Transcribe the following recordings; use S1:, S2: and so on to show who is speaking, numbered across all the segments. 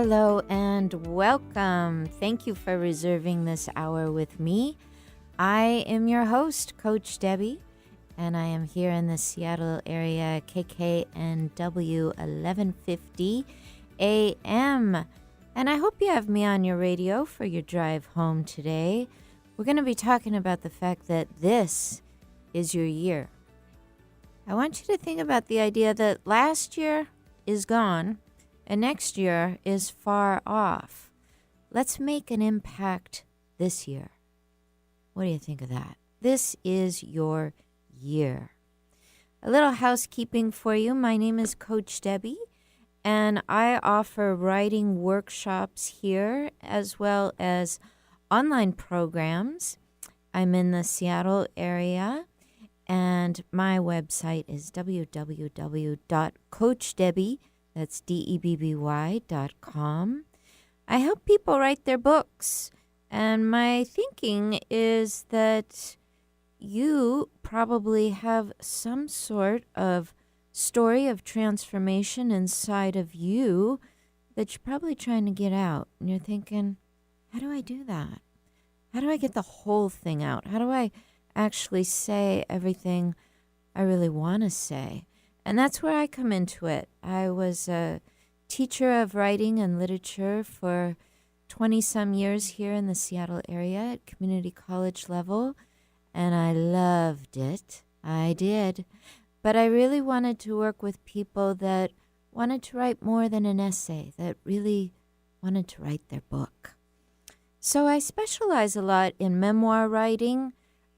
S1: hello, and welcome. Thank you for reserving this hour with me. I am your host, Coach Debby, and I am here in the Seattle area, KKNW 1150 AM. And I hope you have me on your radio for your drive home today. We're going to be talking about the fact that this is your year. I want you to think about the idea that last year is gone and next year is far off. Let's make an impact this year. What do you think of that? This is your year. A little housekeeping for you. My name is Coach Debby, and I offer writing workshops here as well as online programs. I'm in the Seattle area, and my website is www.coachdebby.com. That's DEBBY.com. I help people write their books, and my thinking is that you probably have some sort of story of transformation inside of you that you're probably trying to get out. And you're thinking, how do I do that? How do I get the whole thing out? How do I actually say everything I really want to say? And that's where I come into it. I was a teacher of writing and literature for 20-some years here in the Seattle area at community college level, and I loved it. I did. But I really wanted to work with people that wanted to write more than an essay, that really wanted to write their book. So I specialize a lot in memoir writing.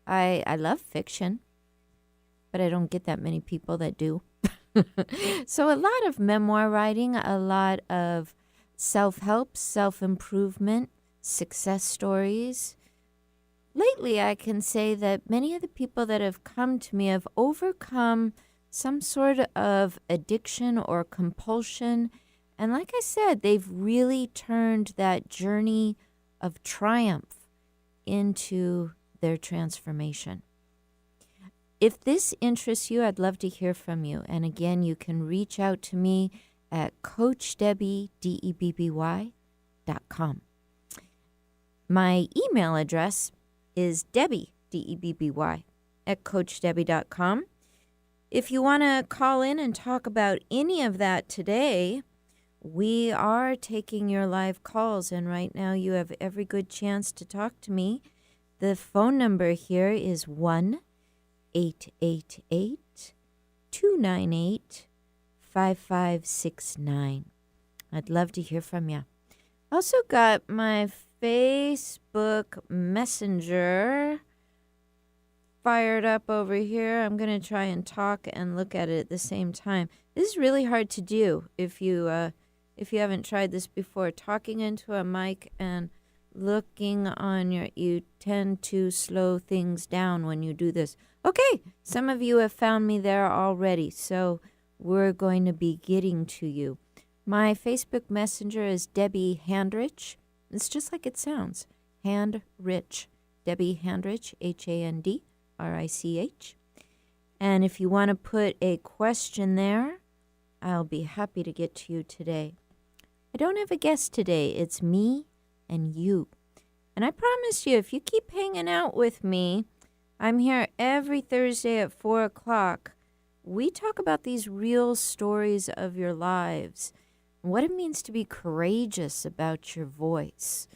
S1: I love fiction, but I don't get that many people that do. So a lot of memoir writing, a lot of self-help, self-improvement, success stories. Lately, I can say that many of the people that have come to me have overcome some sort of addiction or compulsion. And like I said, they've really turned that journey of triumph into their transformation. If this interests you, I'd love to hear from you. And again, you can reach out to me at CoachDebby.com. My email address is Debby, Debby, at CoachDebby.com. If you want to call in and talk about any of that today, we are taking your live calls, and right now you have every good chance to talk to me. The phone number here is 1-888-298-5569. I'd love to hear from you. Also got my Facebook Messenger fired up over here. I'm going to try and talk and look at it at the same time. This is really hard to do if you haven't tried this before. Talking into a mic and looking on you tend to slow things down when you do this. Okay, some of you have found me there already, so we're going to be getting to you. My Facebook Messenger is Debby Handrich. It's just like it sounds. Handrich. Debby Handrich, Handrich. And if you want to put a question there, I'll be happy to get to you today. I don't have a guest today. It's me and you. And I promise you, if you keep hanging out with me, I'm here every Thursday at 4 o'clock. We talk about these real stories of your lives, what it means to be courageous about your voice,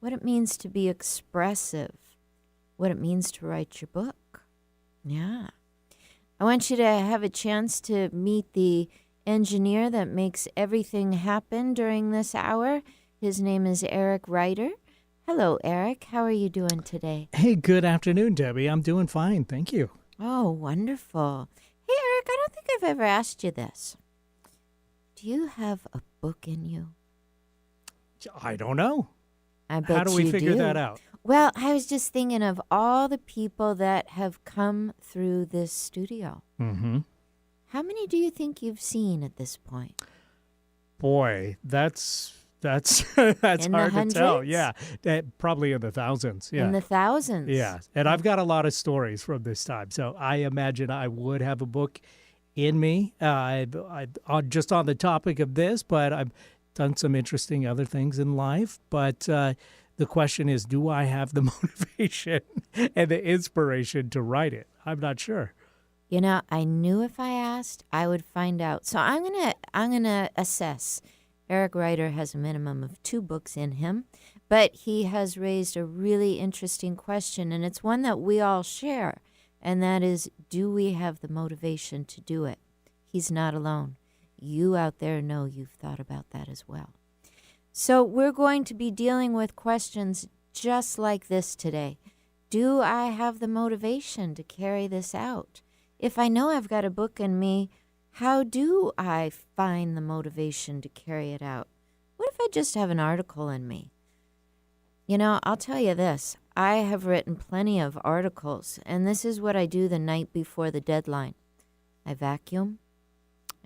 S1: what it means to be expressive, what it means to write your book. Yeah. I want you to have a chance to meet the engineer that makes everything happen during this hour. His name is Eric Ryder. Hello, Eric. How are you doing today?
S2: Hey, good afternoon, Debbie. I'm doing fine. Thank you.
S1: Oh, wonderful. Hey, Eric, I don't think I've ever asked you this. Do you have a book in you?
S2: I don't know.
S1: I bet you do.
S2: How do we figure that out?
S1: Well, I was just thinking of all the people that have come through this studio.
S2: Mm-hmm.
S1: How many do you think you've seen at this point?
S2: Boy, that's That's
S1: In
S2: hard
S1: the
S2: to tell.
S1: hundreds?
S2: Yeah, probably in the thousands. Yeah.
S1: In the thousands.
S2: Yeah, and I've got a lot of stories from this time, so I imagine I would have a book in me. I just on the topic of this, but I'm done some interesting other things in life, but the question is, do I have the motivation and the inspiration to write it? I'm not sure.
S1: You know, I knew if I asked, I would find out. So I'm gonna assess. Eric Ryder has a minimum of 2 books in him, but he has raised a really interesting question, and it's one that we all share, and that is, do we have the motivation to do it? He's not alone. You out there know you've thought about that as well. So we're going to be dealing with questions just like this today. Do I have the motivation to carry this out? If I know I've got a book in me, how do I find the motivation to carry it out? What if I just have an article in me? You know, I'll tell you this. I have written plenty of articles, and this is what I do the night before the deadline. I vacuum.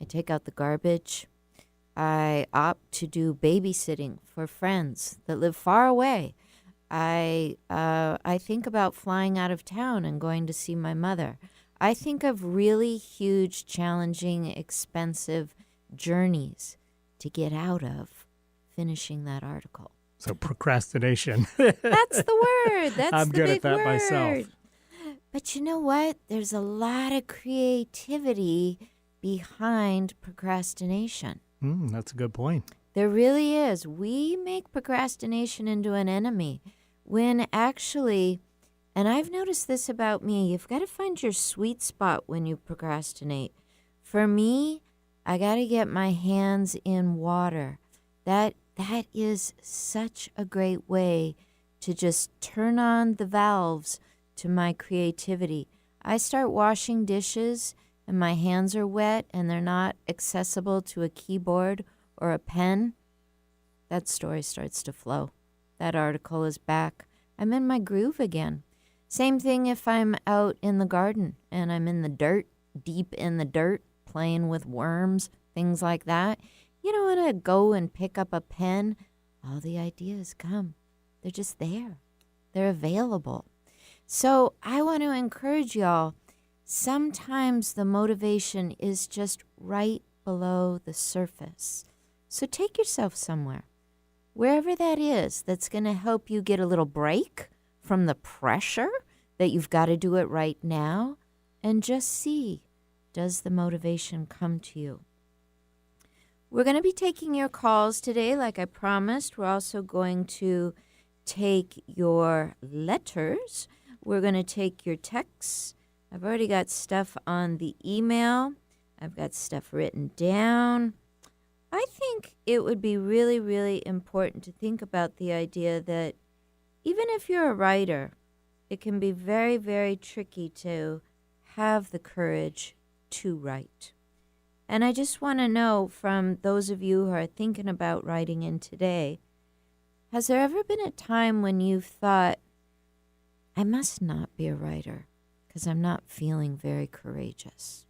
S1: I take out the garbage. I opt to do babysitting for friends that live far away. I think about flying out of town and going to see my mother. I think of really huge, challenging, expensive journeys to get out of finishing that article.
S2: So procrastination.
S1: That's the word. That's
S2: I'm
S1: the
S2: good
S1: big
S2: at that
S1: word.
S2: myself.
S1: But you know what? There's a lot of creativity behind procrastination.
S2: That's a good point.
S1: There really is. We make procrastination into an enemy when actually, and I've noticed this about me, you've got to find your sweet spot when you procrastinate. For me, I got to get my hands in water. That is such a great way to just turn on the valves to my creativity. I start washing dishes and my hands are wet and they're not accessible to a keyboard or a pen. That story starts to flow. That article is back. I'm in my groove again. Same thing if I'm out in the garden and I'm in the dirt, deep in the dirt, playing with worms, things like that. You don't want to go and pick up a pen. All the ideas come. They're just there. They're available. So I want to encourage y'all, sometimes the motivation is just right below the surface. So take yourself somewhere, wherever that is, that's going to help you get a little break from the pressure that you've got to do it right now, and just see, does the motivation come to you? We're going to be taking your calls today, like I promised. We're also going to take your letters. We're going to take your texts. I've already got stuff on the email. I've got stuff written down. I think it would be really, really important to think about the idea that even if you're a writer, it can be very, very tricky to have the courage to write. And I just want to know from those of you who are thinking about writing in today, has there ever been a time when you've thought, I must not be a writer because I'm not feeling very courageous?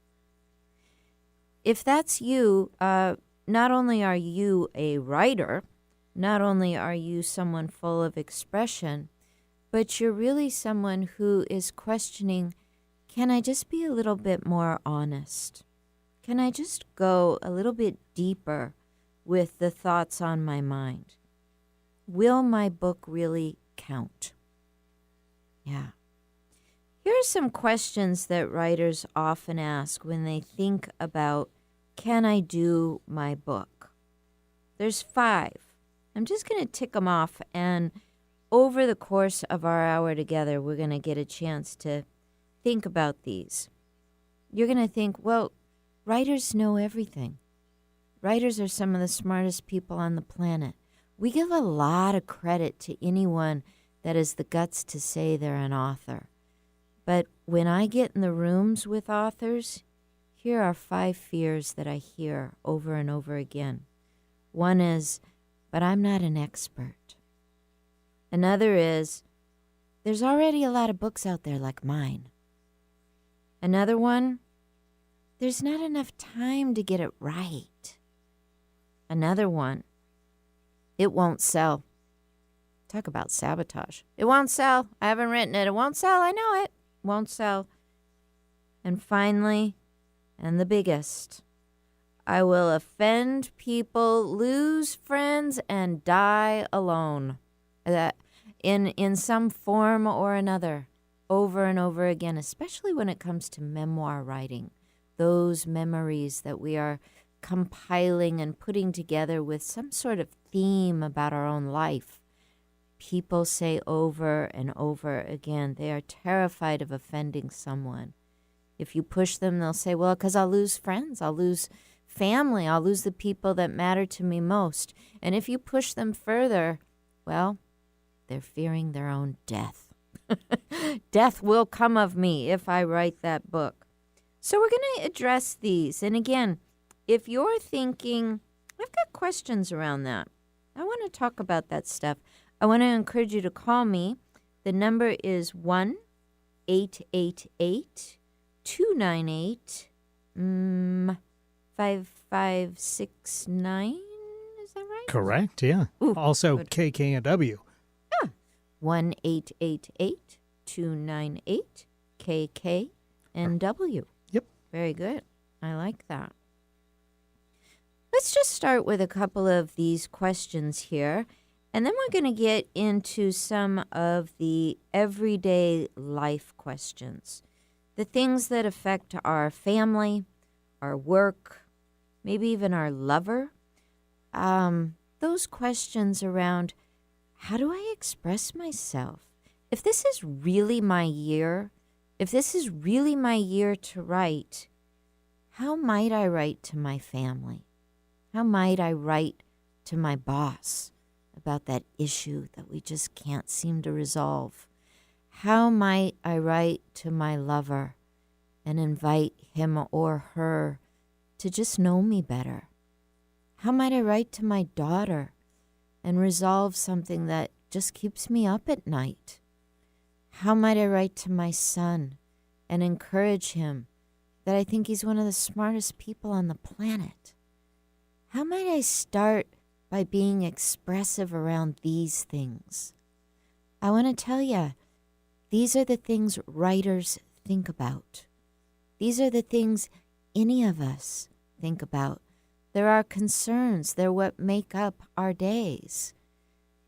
S1: If that's you, not only are you a writer, not only are you someone full of expression, but you're really someone who is questioning, can I just be a little bit more honest? Can I just go a little bit deeper with the thoughts on my mind? Will my book really count? Yeah. Here are some questions that writers often ask when they think about, can I do my book? There's 5. I'm just going to tick them off, and over the course of our hour together, we're going to get a chance to think about these. You're going to think, well, writers know everything. Writers are some of the smartest people on the planet. We give a lot of credit to anyone that has the guts to say they're an author. But when I get in the rooms with authors, here are 5 fears that I hear over and over again. One is, but I'm not an expert. Another is, there's already a lot of books out there like mine. Another one, there's not enough time to get it right. Another one, it won't sell. Talk about sabotage. It won't sell. I haven't written it. It won't sell. I know it. Won't sell. And finally, and the biggest, I will offend people, lose friends, and die alone. That in some form or another, over and over again, especially when it comes to memoir writing. Those memories that we are compiling and putting together with some sort of theme about our own life. People say over and over again they are terrified of offending someone. If you push them, they'll say, well, because I'll lose friends, I'll lose family, I'll lose the people that matter to me most. And if you push them further, well, they're fearing their own death. Death will come of me if I write that book. So we're going to address these. And again, if you're thinking, I've got questions around that, I want to talk about that stuff, I want to encourage you to call me. The number is 1-888-298 5569. Is that right?
S2: Correct, yeah.
S1: Ooh,
S2: also
S1: good.
S2: KKNW.
S1: 1-888-298-KKNW.
S2: Yep.
S1: Very good. I like that. Let's just start with a couple of these questions here, and then we're going to get into some of the everyday life questions, the things that affect our family, our work, maybe even our lover. Those questions around, how do I express myself? If this is really my year, if this is really my year to write, how might I write to my family? How might I write to my boss about that issue that we just can't seem to resolve? How might I write to my lover and invite him or her to just know me better? How might I write to my daughter and resolve something that just keeps me up at night? How might I write to my son and encourage him that I think he's one of the smartest people on the planet? How might I start by being expressive around these things? I want to tell you, these are the things writers think about. These are the things any of us think about. They're our concerns. They're what make up our days.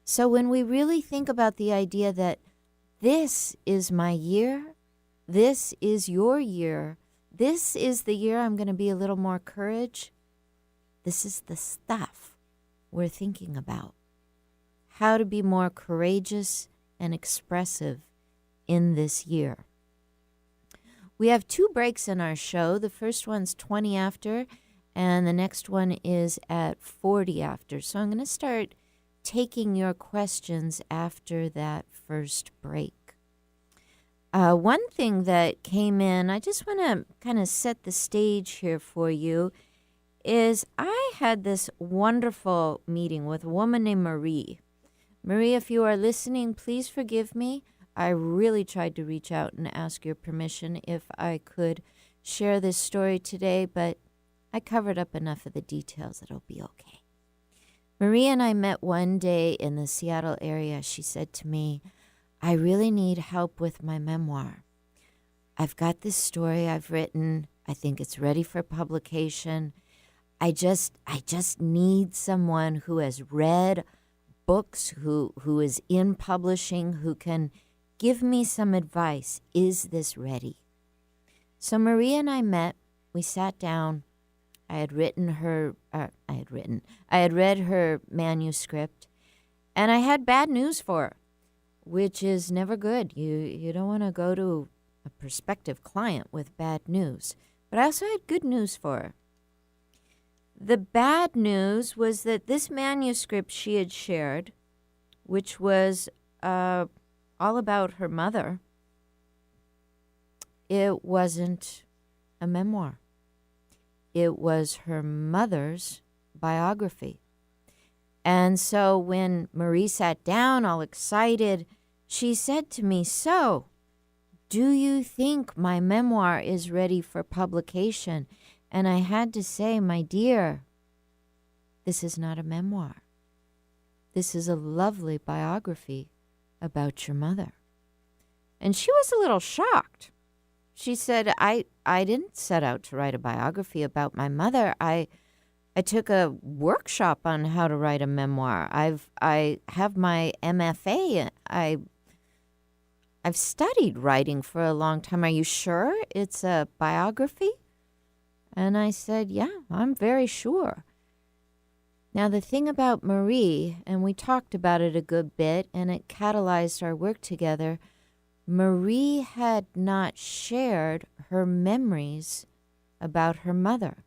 S1: So when we really think about the idea that this is my year, this is your year, this is the year I'm going to be a little more courage, this is the stuff we're thinking about. How to be more courageous and expressive in this year. We have 2 breaks in our show. The first one's 20 after, and the next one is at 40 after. So I'm going to start taking your questions after that first break. One thing that came in, I just want to kind of set the stage here for you, is I had this wonderful meeting with a woman named Marie. Marie, if you are listening, please forgive me. I really tried to reach out and ask your permission if I could share this story today, but I covered up enough of the details that it'll be okay. Marie and I met one day in the Seattle area. She said to me, I really need help with my memoir. I've got this story I've written. I think it's ready for publication. I just need someone who has read books, who is in publishing, who can give me some advice. Is this ready? So Maria and I met. We sat down. I had read her manuscript, and I had bad news for her, which is never good. You don't want to go to a prospective client with bad news. But I also had good news for her. The bad news was that this manuscript she had shared, which was all about her mother, it wasn't a memoir. It was her mother's biography. And so when Marie sat down all excited, she said to me, so, do you think my memoir is ready for publication? And I had to say, my dear, this is not a memoir. This is a lovely biography about your mother. And she was a little shocked. She said, I didn't set out to write a biography about my mother. I I took a workshop on how to write a memoir. I have my MFA. I've studied writing for a long time. Are you sure it's a biography? And I said, yeah, I'm very sure. Now, the thing about Marie, and we talked about it a good bit, and it catalyzed our work together, Marie had not shared her memories about her mother.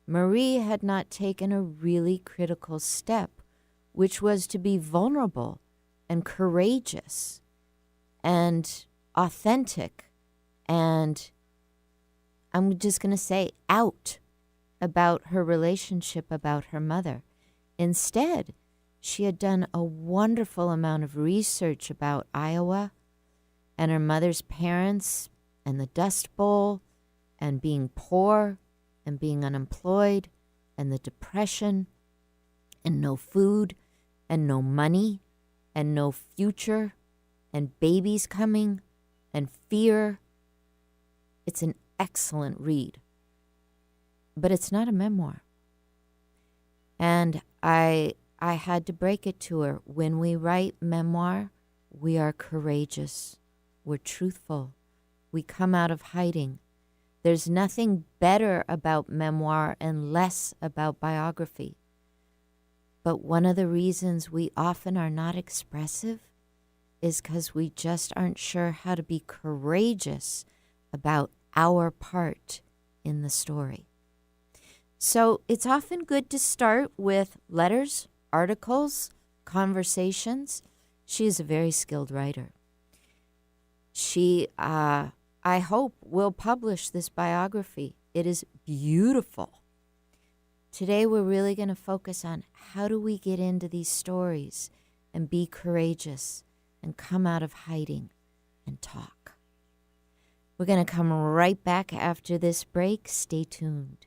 S1: Marie had not taken a really critical step, which was to be vulnerable and courageous and authentic and, I'm just going to say, out about her relationship about her mother. Instead, she had done a wonderful amount of research about Iowa and her mother's parents and the Dust Bowl and being poor and being unemployed and the Depression and no food and no money and no future and babies coming and fear. It's an excellent read, but it's not a memoir. And I had to break it to her. When we write memoir, we are courageous. We're truthful. We come out of hiding. There's nothing better about memoir and less about biography. But one of the reasons we often are not expressive is because we just aren't sure how to be courageous about our part in the story. So it's often good to start with letters, articles, conversations. She is a very skilled writer. She, I hope, will publish this biography. It is beautiful. Today we're really going to focus on how do we get into these stories and be courageous and come out of hiding and talk. We're going to come right back after this break. Stay tuned.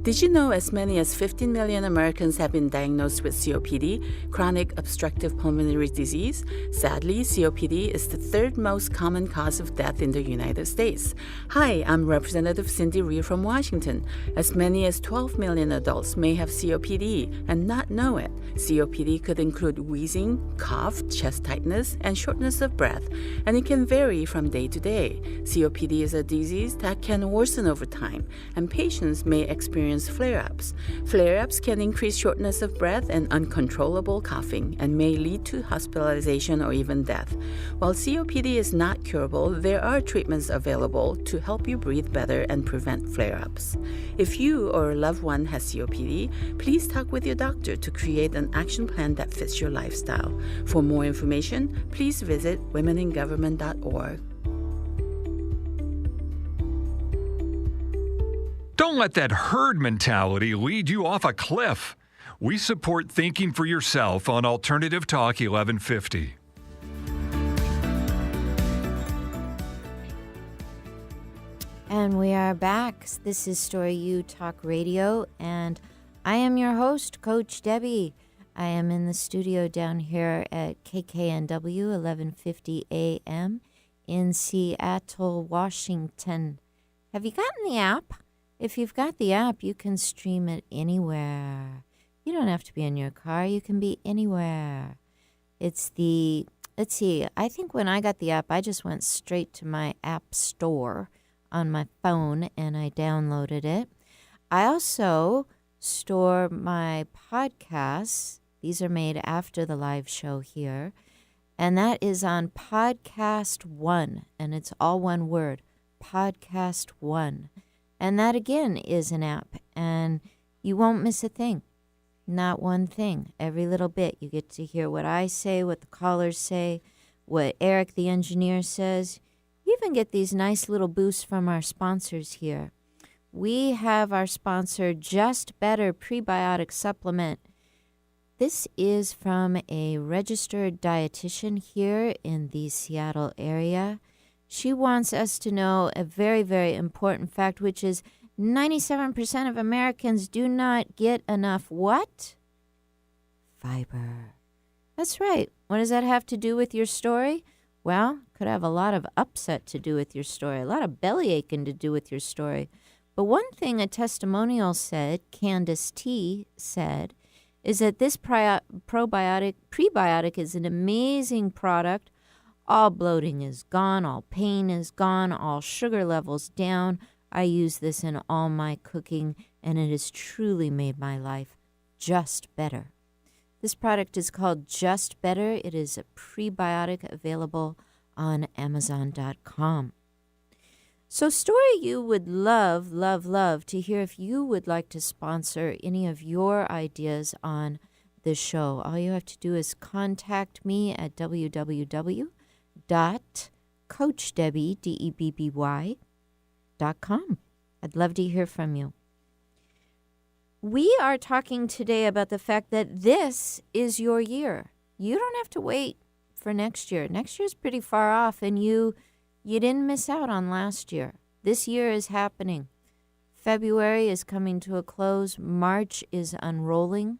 S3: Did you know as many as 15 million Americans have been diagnosed with COPD, chronic obstructive pulmonary disease? Sadly, COPD is the third most common cause of death in the United States. Hi, I'm Representative Cindy Rhee from Washington. As many as 12 million adults may have COPD and not know it. COPD could include wheezing, cough, chest tightness, and shortness of breath, and it can vary from day to day. COPD is a disease that can worsen over time, and patients may experience flare-ups. Flare-ups can increase shortness of breath and uncontrollable coughing and may lead to hospitalization or even death. While COPD is not curable, there are treatments available to help you breathe better and prevent flare-ups. If you or a loved one has COPD, please talk with your doctor to create an action plan that fits your lifestyle. For more information, please visit womeningovernment.org.
S4: Don't let that herd mentality lead you off a cliff. We support thinking for yourself on Alternative Talk 1150.
S1: And we are back. This is Story U Talk Radio, and I am your host, Coach Debby. I am in the studio down here at KKNW 1150 AM in Seattle, Washington. Have you gotten the app? If you've got the app, you can stream it anywhere. You don't have to be in your car. You can be anywhere. It's the, let's see, I think when I got the app, I just went straight to my app store on my phone and I downloaded it. I also store my podcasts. These are made after the live show here. And that is on Podcast One. And it's all one word, Podcast One. And that, again, is an app, and you won't miss a thing, not one thing. Every little bit, you get to hear what I say, what the callers say, what Eric, the engineer, says. You even get these nice little boosts from our sponsors here. We have our sponsor, Just Better Prebiotic Supplement. This is from a registered dietitian here in the Seattle area. She wants us to know a very, very important fact, which is 97% of Americans do not get enough what? Fiber. That's right. What does that have to do with your story? Well, could have a lot of upset to do with your story, a lot of belly aching to do with your story. But one thing a testimonial said, Candace T. said, is that this prebiotic is an amazing product. All bloating is gone, all pain is gone, all sugar levels down. I use this in all my cooking, and it has truly made my life just better. This product is called Just Better. It is a prebiotic available on Amazon.com. So story you would love, love, love to hear if you would like to sponsor any of your ideas on the show. All you have to do is contact me at www.coachdebby.com. I'd love to hear from you. We are talking today about the fact that this is your year. You don't have to wait for next year. Next year's pretty far off, and you didn't miss out on last year. This year is happening. February is coming to a close. March is unrolling.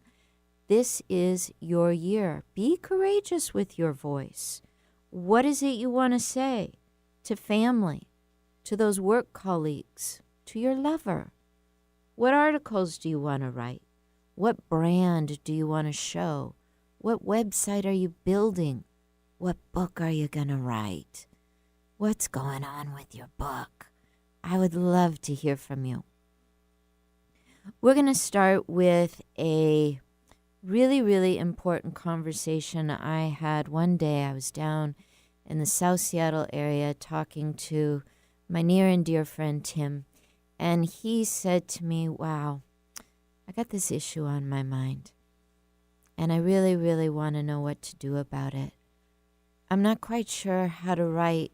S1: This is your year. Be courageous with your voice. What is it you want to say to family, to those work colleagues, to your lover? What articles do you want to write? What brand do you want to show? What website are you building? What book are you going to write? What's going on with your book? I would love to hear from you. We're going to start with a really, really important conversation I had one day. I was down in the South Seattle area talking to my near and dear friend Tim, and he said to me, wow, I got this issue on my mind, and I really, really want to know what to do about it. I'm not quite sure how to write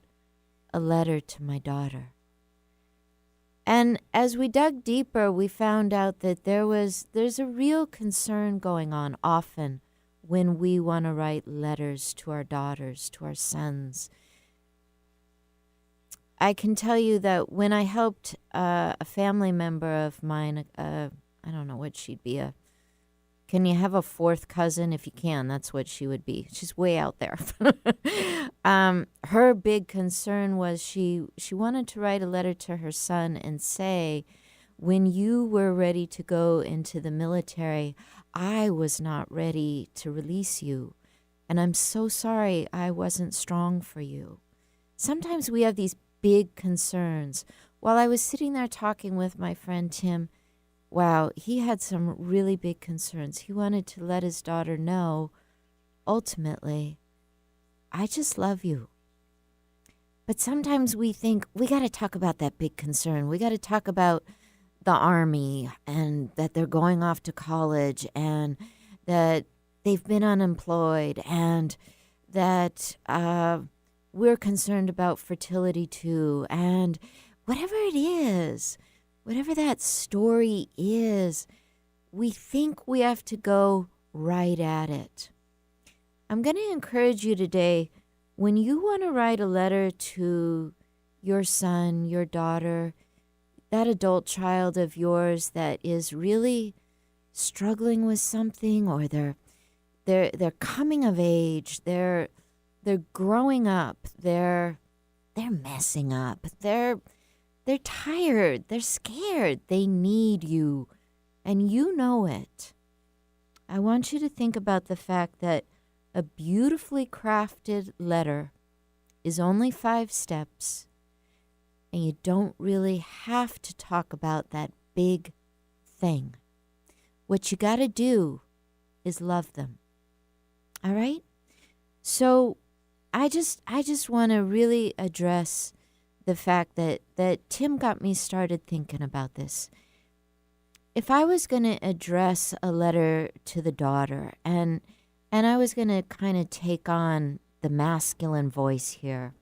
S1: a letter to my daughter. And as we dug deeper, we found out that there's a real concern going on often when we want to write letters to our daughters, to our sons. I can tell you that when I helped a family member of mine, I don't know what she'd be, can you have a fourth cousin? If you can, that's what she would be. She's way out there. Her big concern was she wanted to write a letter to her son and say, when you were ready to go into the military, I was not ready to release you. And I'm so sorry I wasn't strong for you. Sometimes we have these big concerns. While I was sitting there talking with my friend Tim, wow, he had some really big concerns. He wanted to let his daughter know, ultimately, I just love you. But sometimes we think we got to talk about that big concern. We got to talk about the Army and that they're going off to college and that they've been unemployed and that we're concerned about fertility too. And whatever it is, whatever that story is, we think we have to go right at it. I'm going to encourage you today, when you want to write a letter to your son, your daughter, that adult child of yours that is really struggling with something, or they're coming of age, they're growing up, they're messing up, they're tired, they're scared, they need you, and you know it. I want you to think about the fact that a beautifully crafted letter is only 5 steps, and you don't really have to talk about that big thing. What you got to do is love them. All right? So I just want to really address the fact that Tim got me started thinking about this. If I was going to address a letter to the daughter, and I was going to kind of take on the masculine voice here,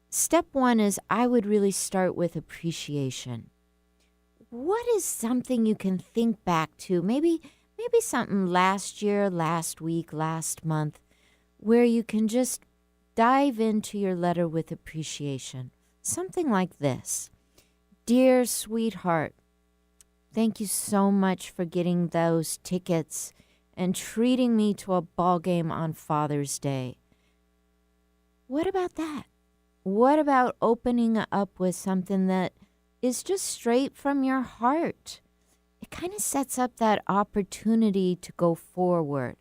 S1: step 1 is I would really start with appreciation. What is something you can think back to? Maybe something last year, last week, last month, where you can just dive into your letter with appreciation. Something like this. Dear sweetheart, thank you so much for getting those tickets and treating me to a ball game on Father's Day. What about that? What about opening up with something that is just straight from your heart? It kind of sets up that opportunity to go forward.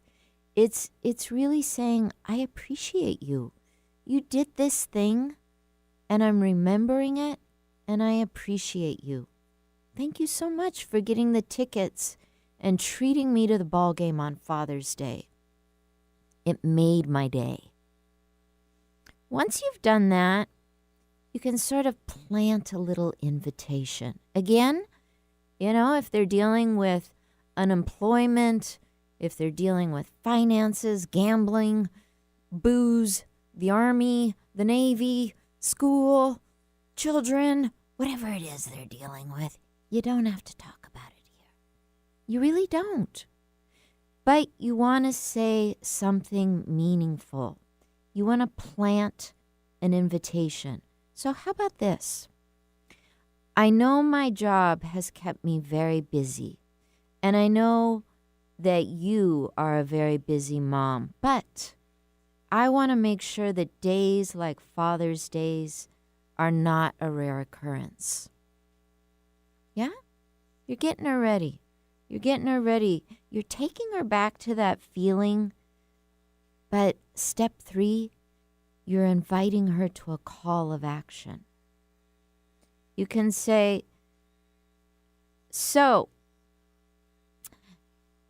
S1: It's really saying, I appreciate you. You did this thing, and I'm remembering it, and I appreciate you. Thank you so much for getting the tickets and treating me to the ball game on Father's Day. It made my day. Once you've done that, you can sort of plant a little invitation. Again, if they're dealing with unemployment, if they're dealing with finances, gambling, booze, the Army, the Navy, school, children, whatever it is they're dealing with, you don't have to talk about it here. You really don't. But you want to say something meaningful. You want to plant an invitation. So how about this? I know my job has kept me very busy, and I know that you are a very busy mom, but I want to make sure that days like Father's Days are not a rare occurrence. Yeah? You're getting her ready. You're getting her ready. You're taking her back to that feeling. But step 3, you're inviting her to a call of action. You can say, so,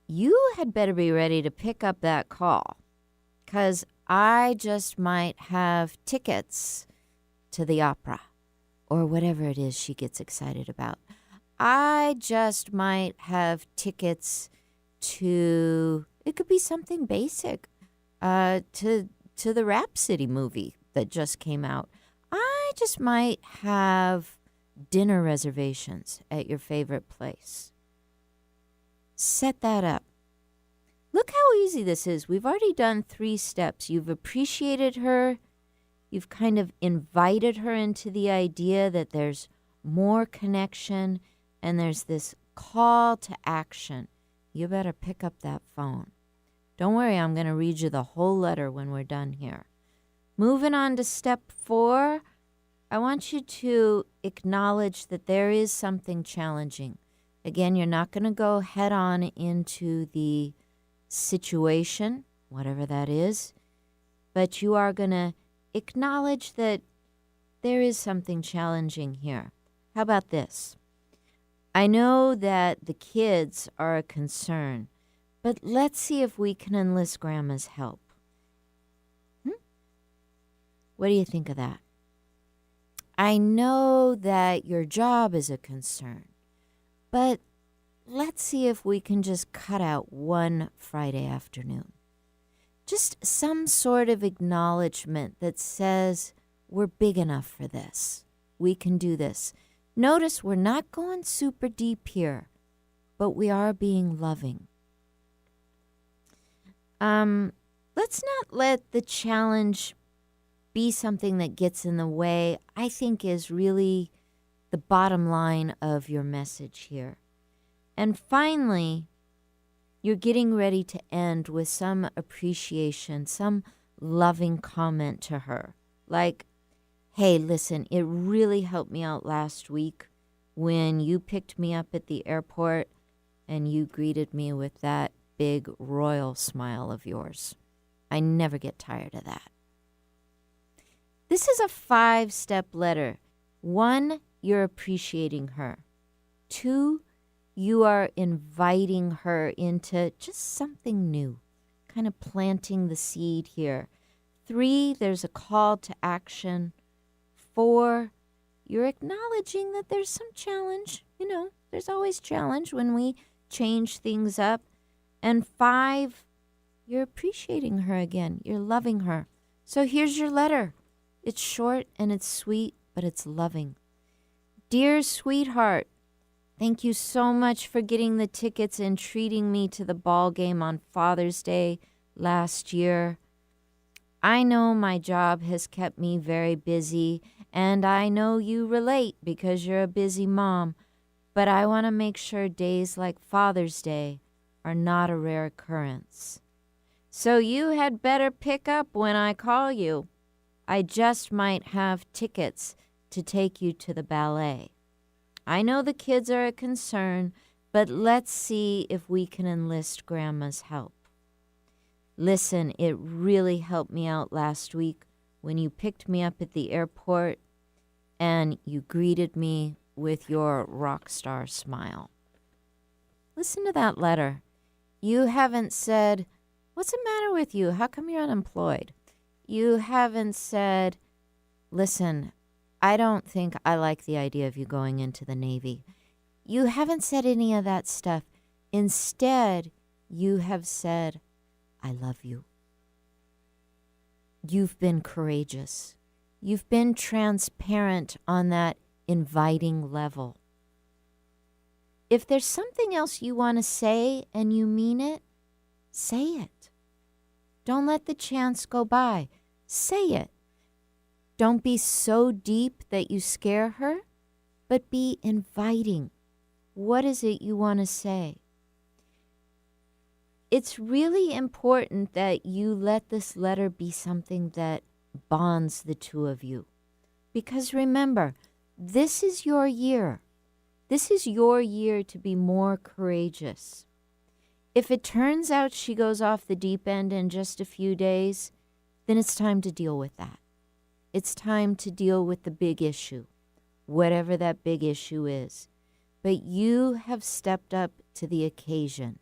S1: you had better be ready to pick up that call, because I just might have tickets to the opera or whatever it is she gets excited about. I just might have tickets to, it could be something basic, to the Rhapsody movie that just came out. I just might have dinner reservations at your favorite place. Set that up. Look how easy this is. We've already done 3 steps. You've appreciated her. You've kind of invited her into the idea that there's more connection and there's this call to action. You better pick up that phone. Don't worry, I'm going to read you the whole letter when we're done here. Moving on to step 4, I want you to acknowledge that there is something challenging. Again, you're not going to go head on into the situation, whatever that is, but you are going to acknowledge that there is something challenging here. How about this? I know that the kids are a concern, but let's see if we can enlist Grandma's help. What do you think of that? I know that your job is a concern, but let's see if we can just cut out one Friday afternoon. Just some sort of acknowledgement that says we're big enough for this. We can do this. Notice we're not going super deep here, but we are being loving. Let's not let the challenge be something that gets in the way, I think is really the bottom line of your message here. And finally, you're getting ready to end with some appreciation, some loving comment to her. Like, hey, listen, it really helped me out last week when you picked me up at the airport and you greeted me with that big royal smile of yours. I never get tired of that. This is a 5-step letter. 1, you're appreciating her. 2, you are inviting her into just something new, kind of planting the seed here. 3, there's a call to action. 4, you're acknowledging that there's some challenge. There's always challenge when we change things up. And 5, you're appreciating her again. You're loving her. So here's your letter. It's short and it's sweet, but it's loving. Dear sweetheart, thank you so much for getting the tickets and treating me to the ball game on Father's Day last year. I know my job has kept me very busy, and I know you relate because you're a busy mom, but I want to make sure days like Father's Day are not a rare occurrence. So you had better pick up when I call you. I just might have tickets to take you to the ballet. I know the kids are a concern, but let's see if we can enlist Grandma's help. Listen, it really helped me out last week when you picked me up at the airport and you greeted me with your rock star smile. Listen to that letter. You haven't said, "What's the matter with you? How come you're unemployed?" You haven't said, "Listen, I don't think I like the idea of you going into the Navy." You haven't said any of that stuff. Instead, you have said, "I love you." You've been courageous. You've been transparent on that inviting level. If there's something else you want to say and you mean it, say it. Don't let the chance go by. Say it. Don't be so deep that you scare her, but be inviting. What is it you want to say? It's really important that you let this letter be something that bonds the two of you. Because remember, this is your year. This is your year to be more courageous. If it turns out she goes off the deep end in just a few days, then it's time to deal with that. It's time to deal with the big issue, whatever that big issue is. But you have stepped up to the occasion.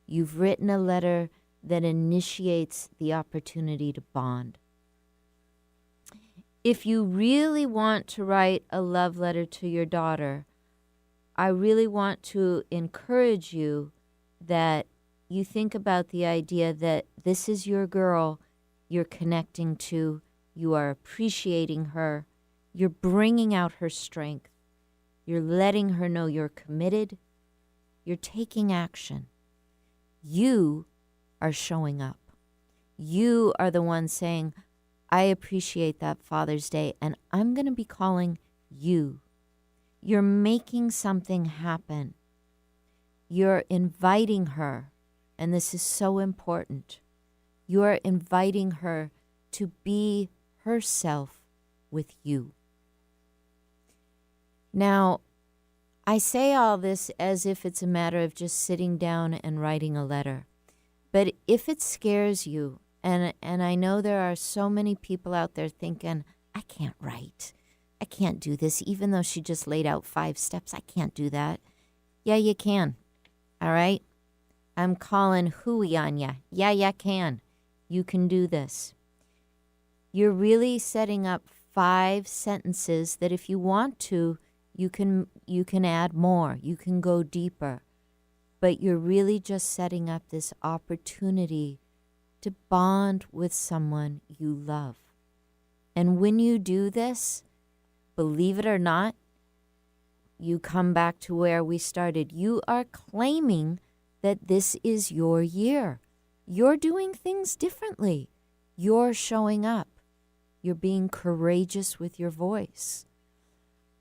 S1: You've written a letter that initiates the opportunity to bond. If you really want to write a love letter to your daughter, I really want to encourage you that you think about the idea that this is your girl you're connecting to, you are appreciating her, you're bringing out her strength, you're letting her know you're committed, you're taking action. You are showing up. You are the one saying, "I appreciate that Father's Day, and I'm going to be calling you." You're making something happen. You're inviting her, and this is so important. You're inviting her to be herself with you. Now, I say all this as if it's a matter of just sitting down and writing a letter. But if it scares you, and I know there are so many people out there thinking, "I can't write. I can't do this," even though she just laid out 5 steps. I can't do that. Yeah, you can. All right? I'm calling hooey on ya. Yeah, you can. You can do this. You're really setting up 5 sentences that if you want to, you can add more. You can go deeper. But you're really just setting up this opportunity to bond with someone you love. And when you do this, believe it or not, you come back to where we started. You are claiming that this is your year. You're doing things differently. You're showing up. You're being courageous with your voice.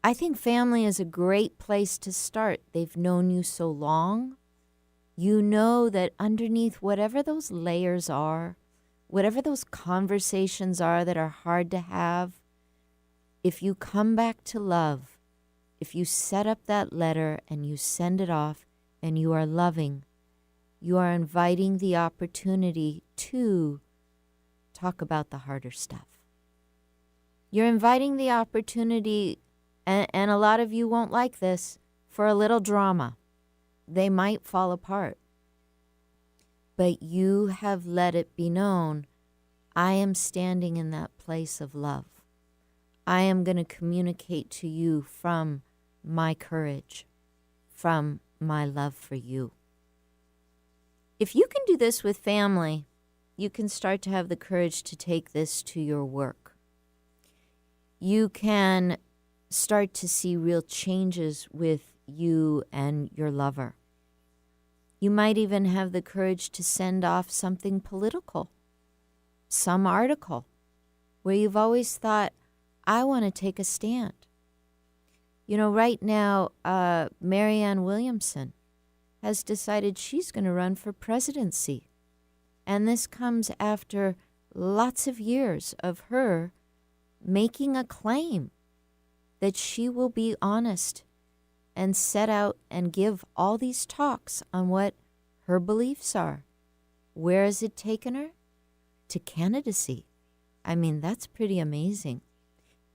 S1: I think family is a great place to start. They've known you so long. You know that underneath whatever those layers are, whatever those conversations are that are hard to have, if you come back to love, if you set up that letter and you send it off and you are loving, you are inviting the opportunity to talk about the harder stuff. You're inviting the opportunity, and a lot of you won't like this, for a little drama. They might fall apart. But you have let it be known, I am standing in that place of love. I am going to communicate to you from my courage, from my love for you. If you can do this with family, you can start to have the courage to take this to your work. You can start to see real changes with you and your lover. You might even have the courage to send off something political, some article where you've always thought, I want to take a stand. You know, right now, Marianne Williamson has decided she's going to run for presidency. And this comes after lots of years of her making a claim that she will be honest and set out and give all these talks on what her beliefs are. Where has it taken her? To candidacy. I mean, that's pretty amazing.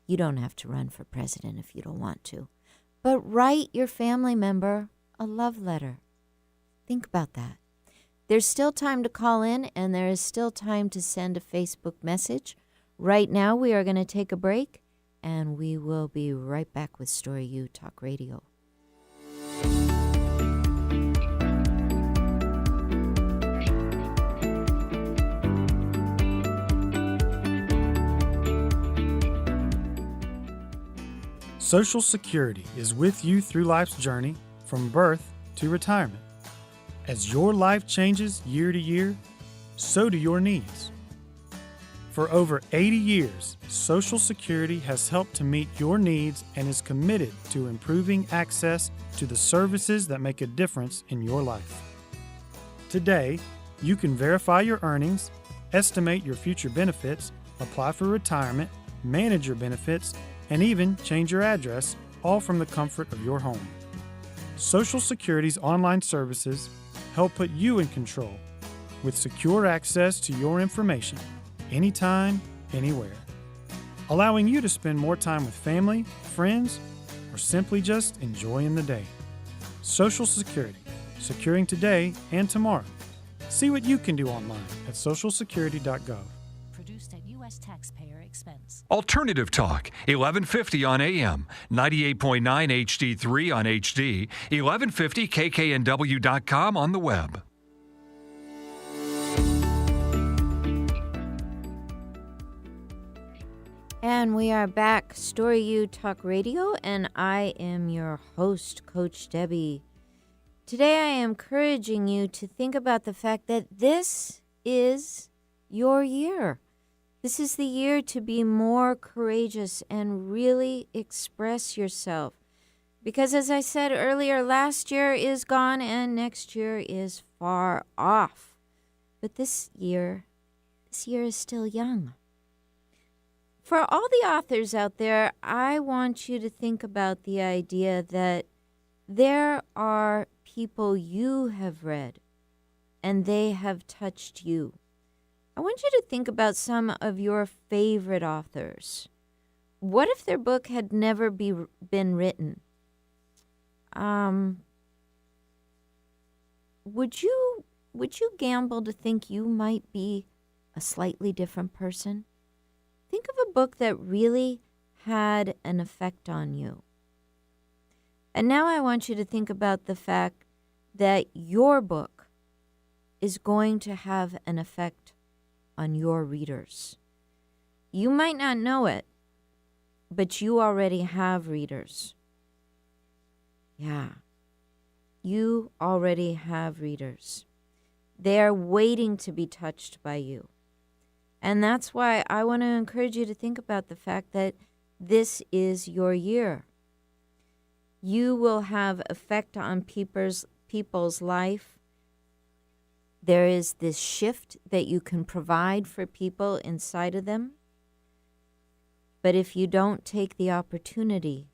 S1: You don't have to run for president if you don't want to. But write your family member a love letter. Think about that. There's still time to call in, and there is still time to send a Facebook message. Right now, we are going to take a break, and we will be right back with Story U Talk Radio.
S5: Social Security is with you through life's journey, from birth to retirement. As your life changes year to year, so do your needs. For over 80 years, Social Security has helped to meet your needs and is committed to improving access to the services that make a difference in your life. Today, you can verify your earnings, estimate your future benefits, apply for retirement, manage your benefits, and even change your address, all from the comfort of your home. Social Security's online services help put you in control with secure access to your information anytime, anywhere, allowing you to spend more time with family, friends, or simply just enjoying the day. Social Security, securing today and tomorrow. See what you can do online at socialsecurity.gov.
S6: Produced at U.S. taxpayer expense.
S4: Alternative Talk, 1150 on AM, 98.9 HD3 on HD, 1150kknw.com on the web.
S1: And we are back, Story U Talk Radio, and I am your host, Coach Debby. Today I am encouraging you to think about the fact that this is your year. This is the year to be more courageous and really express yourself. Because as I said earlier, last year is gone and next year is far off. But this year is still young. For all the authors out there, I want you to think about the idea that there are people you have read and they have touched you. I want you to think about some of your favorite authors. What if their book had never been written? Would you gamble to think you might be a slightly different person? Think of a book that really had an effect on you. And now I want you to think about the fact that your book is going to have an effect on your readers. You might not know it, but you already have readers. Yeah, you already have readers. They are waiting to be touched by you. And that's why I want to encourage you to think about the fact that this is your year. You will have effect on people's life. There is this shift that you can provide for people inside of them. But if you don't take the opportunity,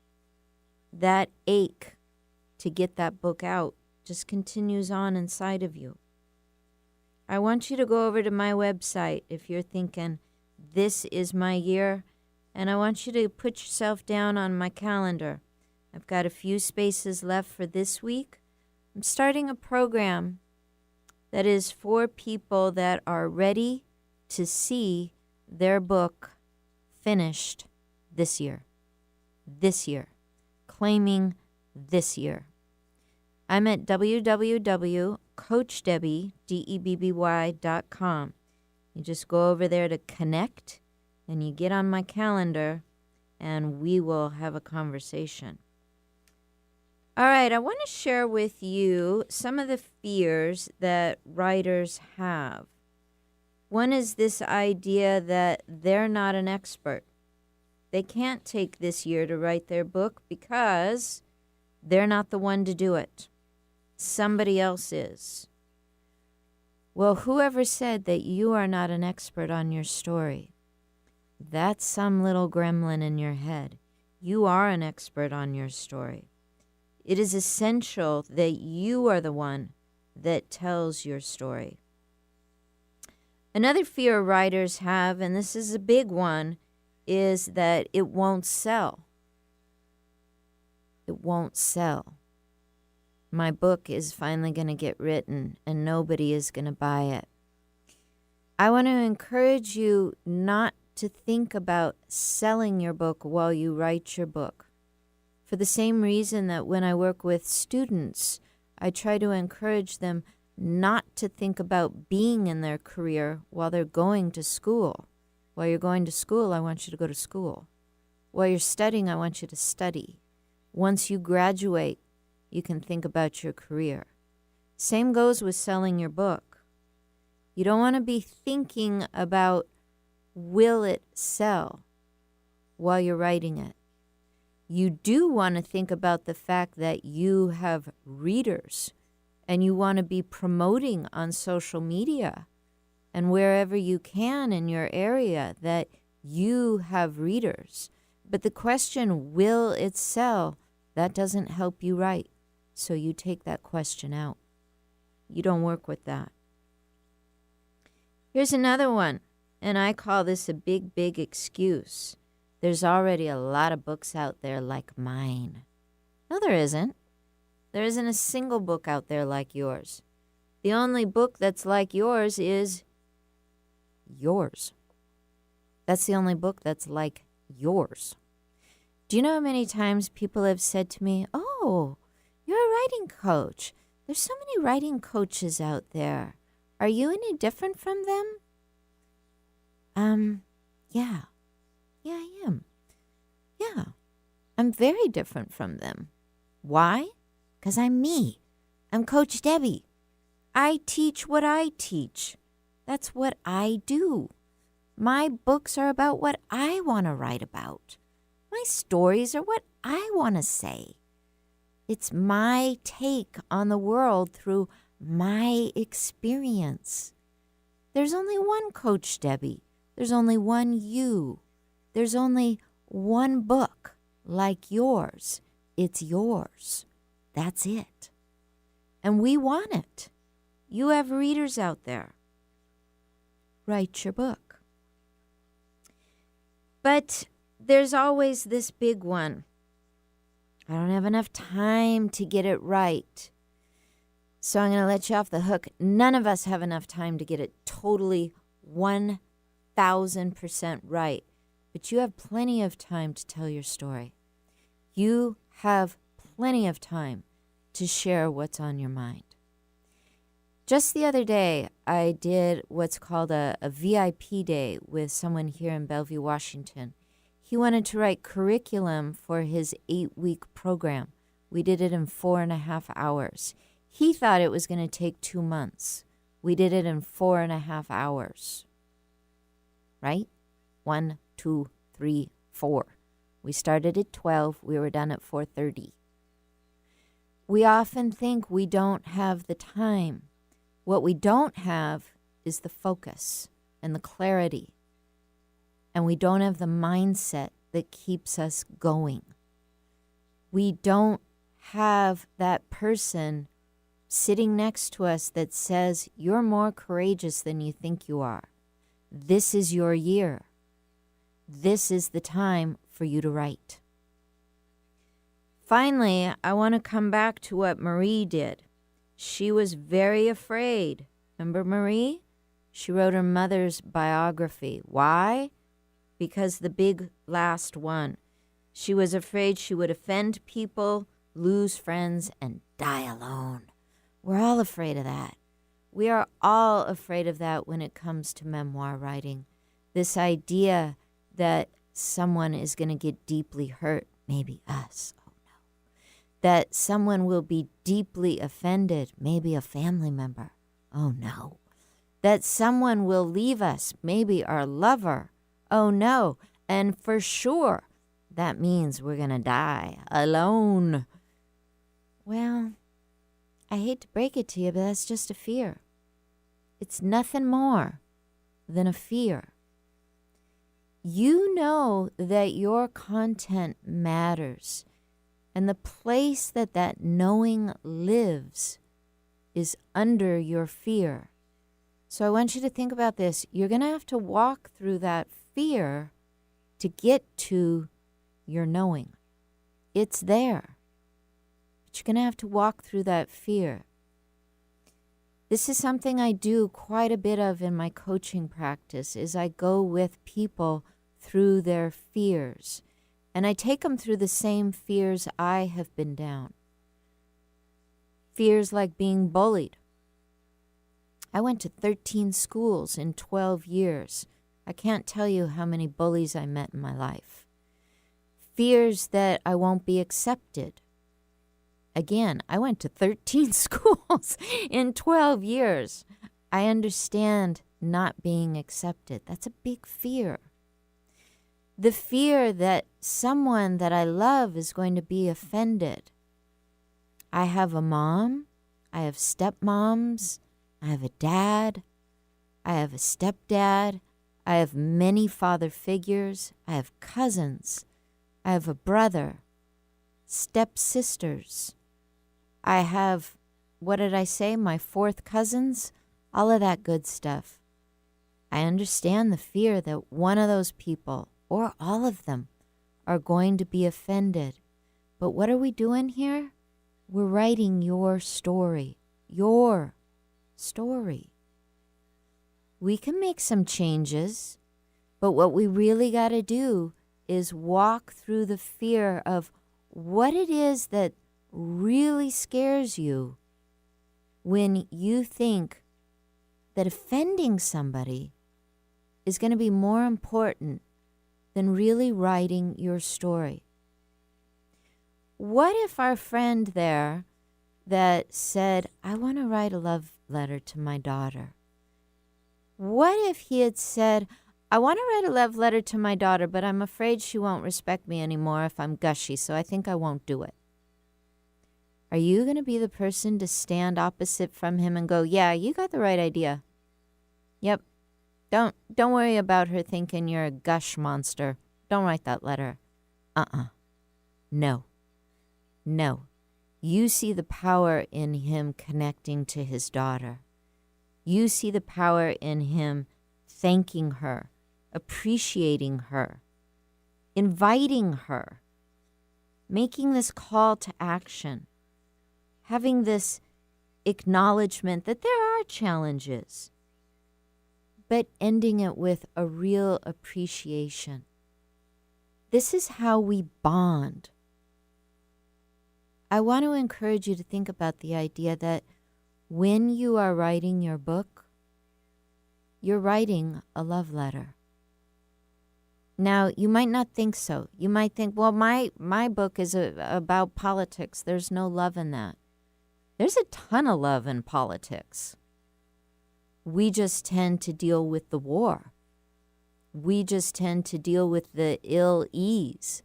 S1: that ache to get that book out just continues on inside of you. I want you to go over to my website if you're thinking, this is my year, and I want you to put yourself down on my calendar. I've got a few spaces left for this week. I'm starting a program that is for people that are ready to see their book finished this year. This year. Claiming this year. I'm at www.coachdebby.com. You just go over there to connect, and you get on my calendar, and we will have a conversation. All right, I want to share with you some of the fears that writers have. One is this idea that they're not an expert. They can't take this year to write their book because they're not the one to do it. Somebody else is. Well, whoever said that you are not an expert on your story, that's some little gremlin in your head. You are an expert on your story. It is essential that you are the one that tells your story. Another fear writers have, and this is a big one, is that it won't sell. It won't sell. My book is finally going to get written and nobody is going to buy it. I want to encourage you not to think about selling your book while you write your book. For the same reason that when I work with students, I try to encourage them not to think about being in their career while they're going to school. While you're going to school, I want you to go to school. While you're studying, I want you to study. Once you graduate, you can think about your career. Same goes with selling your book. You don't want to be thinking about will it sell while you're writing it. You do want to think about the fact that you have readers and you want to be promoting on social media and wherever you can in your area that you have readers. But the question, will it sell, that doesn't help you write. So you take that question out. You don't work with that. Here's another one, and I call this a big, big excuse. There's already a lot of books out there like mine. No, there isn't. There isn't a single book out there like yours. The only book that's like yours is yours. That's the only book that's like yours. Do you know how many times people have said to me, "Oh, you're a writing coach. There's so many writing coaches out there. Are you any different from them?" Yeah. Yeah, I am. Yeah, I'm very different from them. Why? Because I'm me. I'm Coach Debby. I teach what I teach. That's what I do. My books are about what I want to write about. My stories are what I want to say. It's my take on the world through my experience. There's only one Coach Debby. There's only one you. There's only one book like yours. It's yours. That's it. And we want it. You have readers out there. Write your book. But there's always this big one. I don't have enough time to get it right. So I'm going to let you off the hook. None of us have enough time to get it totally 1,000% right. But you have plenty of time to tell your story. You have plenty of time to share what's on your mind. Just the other day, I did what's called a VIP day with someone here in Bellevue, Washington. He wanted to write curriculum for his 8-week program. We did it in 4.5 hours. He thought it was going to take 2 months. We did it in 4.5 hours. Right? 1, 2, 3, 4. We started at 12. We were done at 4:30. We often think we don't have the time. What we don't have is the focus and the clarity. And we don't have the mindset that keeps us going. We don't have that person sitting next to us that says, "You're more courageous than you think you are. This is your year. This is the time for you to write." Finally, I want to come back to what Marie did. She was very afraid. Remember Marie? She wrote her mother's biography. Why? Because the big last one. She was afraid she would offend people, lose friends, and die alone. We're all afraid of that. We are all afraid of that when it comes to memoir writing. This idea that someone is going to get deeply hurt, maybe us. Oh no. That someone will be deeply offended, maybe a family member. Oh no. that someone will leave us, maybe our lover. Oh no, and for sure, that means we're going to die alone. Well, I hate to break it to you, but that's just a fear. It's nothing more than a fear. You know that your content matters, and the place that that knowing lives is under your fear. So I want you to think about this. You're going to have to walk through that fear to get to your knowing. It's there. But you're going to have to walk through that fear. This is something I do quite a bit of in my coaching practice, is I go with people through their fears. And I take them through the same fears I have been down. Fears like being bullied. I went to 13 schools in 12 years. I can't tell you how many bullies I met in my life. Fears that I won't be accepted. Again, I went to 13 schools in 12 years. I understand not being accepted. That's a big fear. The fear that someone that I love is going to be offended. I have a mom. I have stepmoms. I have a dad. I have a stepdad. I have many father figures. I have cousins. I have a brother, stepsisters. I have, what did I say, my 4th cousins? All of that good stuff. I understand the fear that one of those people, or all of them, are going to be offended. But what are we doing here? We're writing your story. Your story. We can make some changes, but what we really got to do is walk through the fear of what it is that really scares you when you think that offending somebody is going to be more important than really writing your story. What if our friend there that said, I want to write a love letter to my daughter? What if he had said, I want to write a love letter to my daughter, but I'm afraid she won't respect me anymore if I'm gushy, so I think I won't do it. Are you going to be the person to stand opposite from him and go, yeah, you got the right idea? Yep. Don't worry about her thinking you're a gush monster. Don't write that letter. No. You see the power in him connecting to his daughter. You see the power in him thanking her, appreciating her, inviting her, making this call to action, having this acknowledgement that there are challenges, but ending it with a real appreciation. This is how we bond. I want to encourage you to think about the idea that when you are writing your book, you're writing a love letter. Now, you might not think so. You might think, well, my book is about politics. There's no love in that. There's a ton of love in politics. We just tend to deal with the war. We just tend to deal with the ill ease.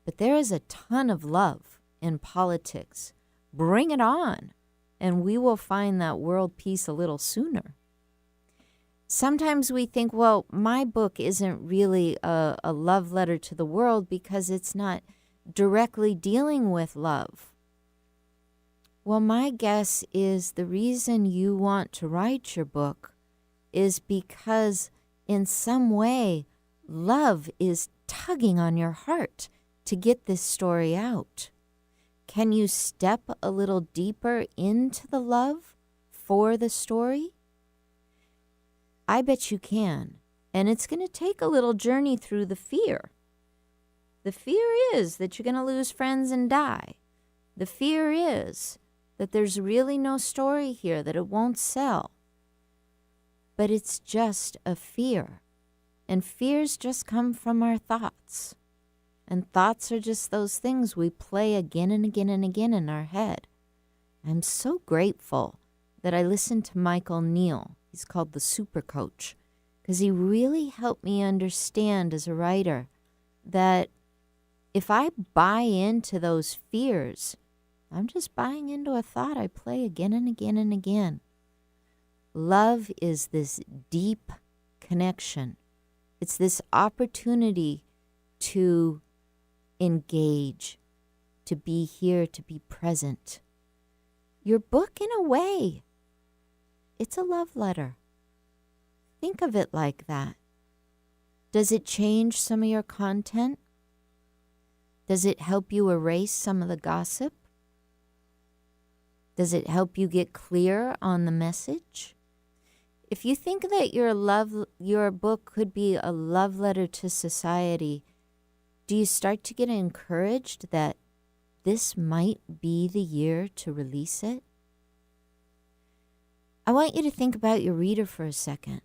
S1: But there is a ton of love in politics. Bring it on, and we will find that world peace a little sooner. Sometimes we think, well, my book isn't really a love letter to the world because it's not directly dealing with love. Well, my guess is the reason you want to write your book is because in some way love is tugging on your heart to get this story out. Can you step a little deeper into the love for the story? I bet you can. And it's going to take a little journey through the fear. The fear is that you're going to lose friends and die. The fear is that there's really no story here, that it won't sell. But it's just a fear. And fears just come from our thoughts. And thoughts are just those things we play again and again and again in our head. I'm so grateful that I listened to Michael Neal. He's called the Super Coach because he really helped me understand as a writer that if I buy into those fears, I'm just buying into a thought I play again and again and again. Love is this deep connection. It's this opportunity to engage, to be here, to be present. Your book, in a way, it's a love letter. Think of it like that. Does it change some of your content? Does it help you erase some of the gossip? Does it help you get clear on the message? If you think that your book could be a love letter to society, do you start to get encouraged that this might be the year to release it? I want you to think about your reader for a second.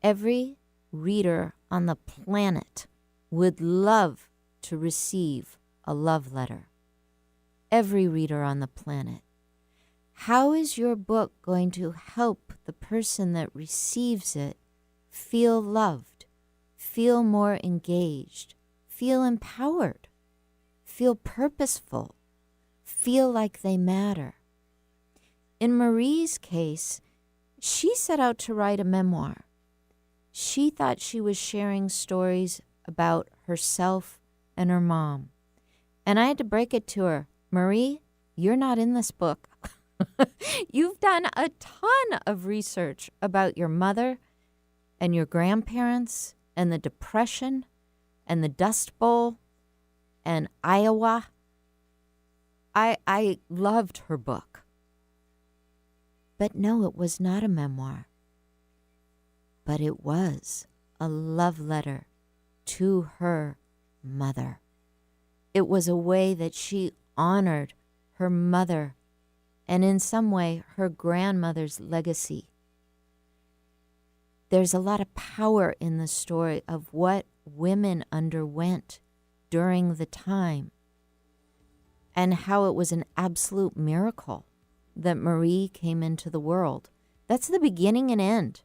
S1: Every reader on the planet would love to receive a love letter. Every reader on the planet. How is your book going to help the person that receives it feel loved, feel more engaged, feel empowered, feel purposeful, feel like they matter? In Marie's case, she set out to write a memoir. She thought she was sharing stories about herself and her mom. And I had to break it to her, Marie, you're not in this book. You've done a ton of research about your mother and your grandparents and the Depression and the Dust Bowl and Iowa. I loved her book. But no, it was not a memoir. But it was a love letter to her mother. It was a way that she honored her mother and in some way her grandmother's legacy. There's a lot of power in the story of what women underwent during the time and how it was an absolute miracle that Marie came into the world. That's the beginning and end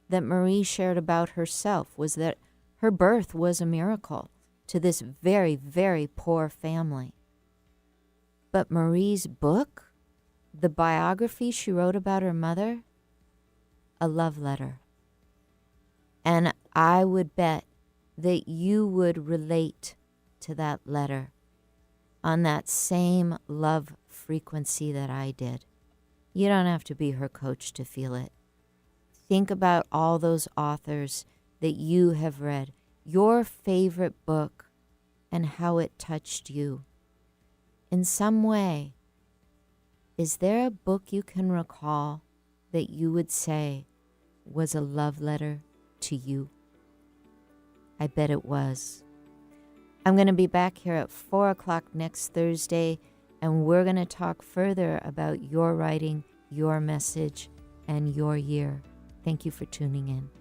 S1: that Marie shared about herself, was that her birth was a miracle to this very, very poor family. But Marie's book, the biography she wrote about her mother, a love letter. And I would bet that you would relate to that letter on that same love frequency that I did. You don't have to be her coach to feel it. Think about all those authors that you have read, your favorite book, and how it touched you. In some way, is there a book you can recall that you would say was a love letter to you? I bet it was. I'm going to be back here at 4 o'clock next Thursday, and we're going to talk further about your writing, your message, and your year. Thank you for tuning in.